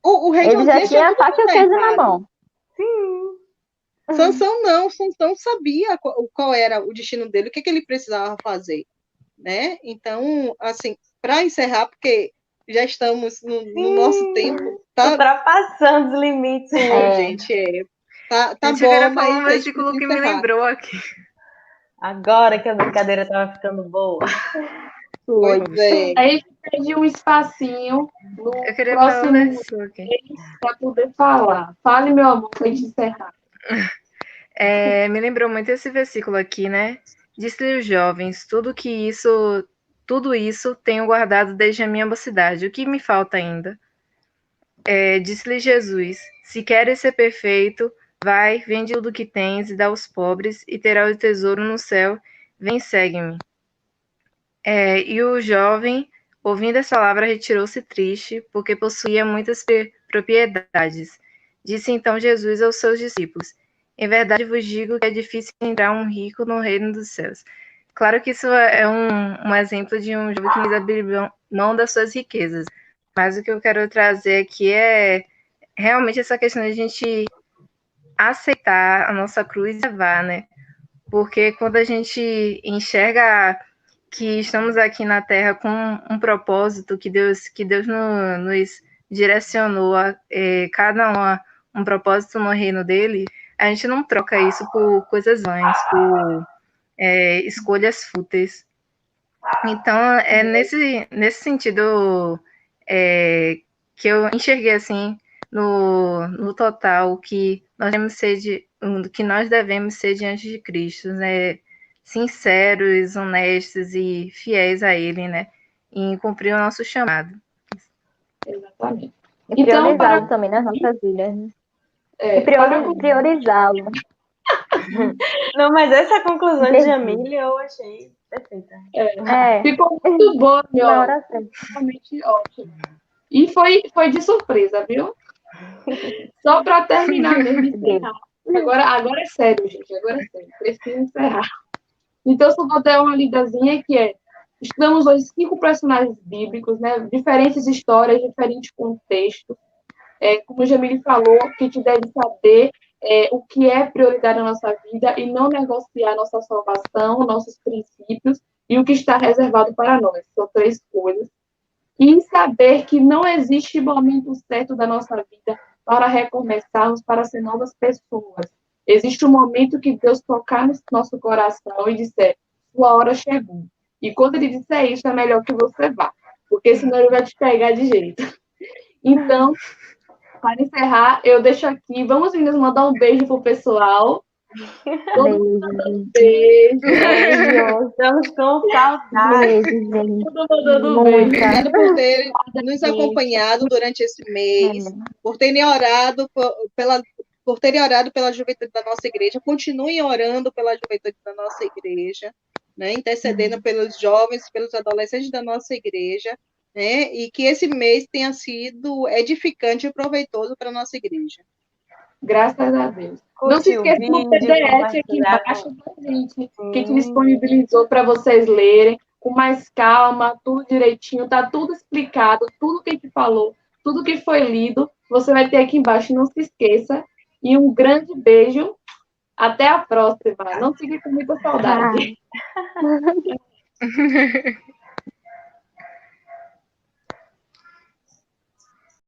O rei ele Josias já tinha a faca e o queijo na mão. Sim. Sansão não. Sansão sabia qual era o destino dele, o que ele precisava fazer, né? Então, assim, para encerrar, porque já estamos no nosso tempo, tá ultrapassando os limites. Gente, tá gente, bom, eu queria falar mas um versículo que me lembrou aqui. Agora que a brincadeira tava ficando boa. Pois é. Aí a gente pede um espacinho no Eu queria falar um próximo versículo aqui para poder falar. Fale, meu amor, para a gente encerrar. Me lembrou muito esse versículo aqui, né? Disse-lhe os jovens, tudo isso tenho guardado desde a minha mocidade. O que me falta ainda? Disse-lhe Jesus, se queres ser perfeito, vai, vende tudo que tens e dá aos pobres, e terá o tesouro no céu. Vem, segue-me. E o jovem, ouvindo essa palavra, retirou-se triste, porque possuía muitas propriedades. Disse então Jesus aos seus discípulos, em verdade vos digo que é difícil entrar um rico no reino dos céus. Claro que isso é um exemplo de um jovem que quis abrir mão das suas riquezas, Mas o que eu quero trazer aqui é realmente essa questão de a gente aceitar a nossa cruz e levar, né? Porque quando a gente enxerga que estamos aqui na Terra com um propósito que Deus nos direcionou a cada um propósito no reino dele, a gente não troca isso por coisas vãs, por escolhas fúteis. Então, é nesse sentido que eu enxerguei assim no total que nós devemos ser diante de Cristo, né? Sinceros, honestos e fiéis a Ele, né? Em cumprir o nosso chamado. Exatamente. E Então, priorizá-lo também nas nossas vidas. Né? para Priorizá-lo. Não, mas essa conclusão de Jamile eu achei perfeita. ficou muito bom, meu. Na hora certa. Realmente ótimo. E foi de surpresa, viu? Só para terminar mesmo, encerrar. Agora é sério, gente. Agora é sério. Preciso encerrar. Então, só vou dar uma lidazinha que estudamos hoje 5 personagens bíblicos, né? Diferentes histórias, diferentes contextos. Como o Jamile falou, que a gente deve saber o que é prioridade na nossa vida e não negociar nossa salvação, nossos princípios e o que está reservado para nós. São 3 coisas. E saber que não existe momento certo da nossa vida para recomeçarmos, para ser novas pessoas. Existe um momento que Deus tocar no nosso coração e disser, sua hora chegou. E quando Ele disser isso, é melhor que você vá, porque senão Ele vai te pegar de jeito. Então, para encerrar, eu deixo aqui. Vamos, meninas, mandar um beijo pro pessoal. Todo mundo mandando um beijo. Estamos com saudade. Beijo, gente. Todo mundo mandando um beijo. Obrigada por terem nos acompanhado durante esse mês, por terem orado pela juventude da nossa igreja. Continuem orando pela juventude da nossa igreja, né? Intercedendo pelos jovens, pelos adolescentes da nossa igreja, né? E que esse mês tenha sido edificante e proveitoso para a nossa igreja. Graças a Deus. Curte Não se esqueça do vídeo, PDF aqui embaixo da gente, que a gente disponibilizou para vocês lerem com mais calma, tudo direitinho, tá tudo explicado, tudo que a gente falou, tudo que foi lido, você vai ter aqui embaixo, não se esqueça. E um grande beijo. Até a próxima. Não fique com muita saudade.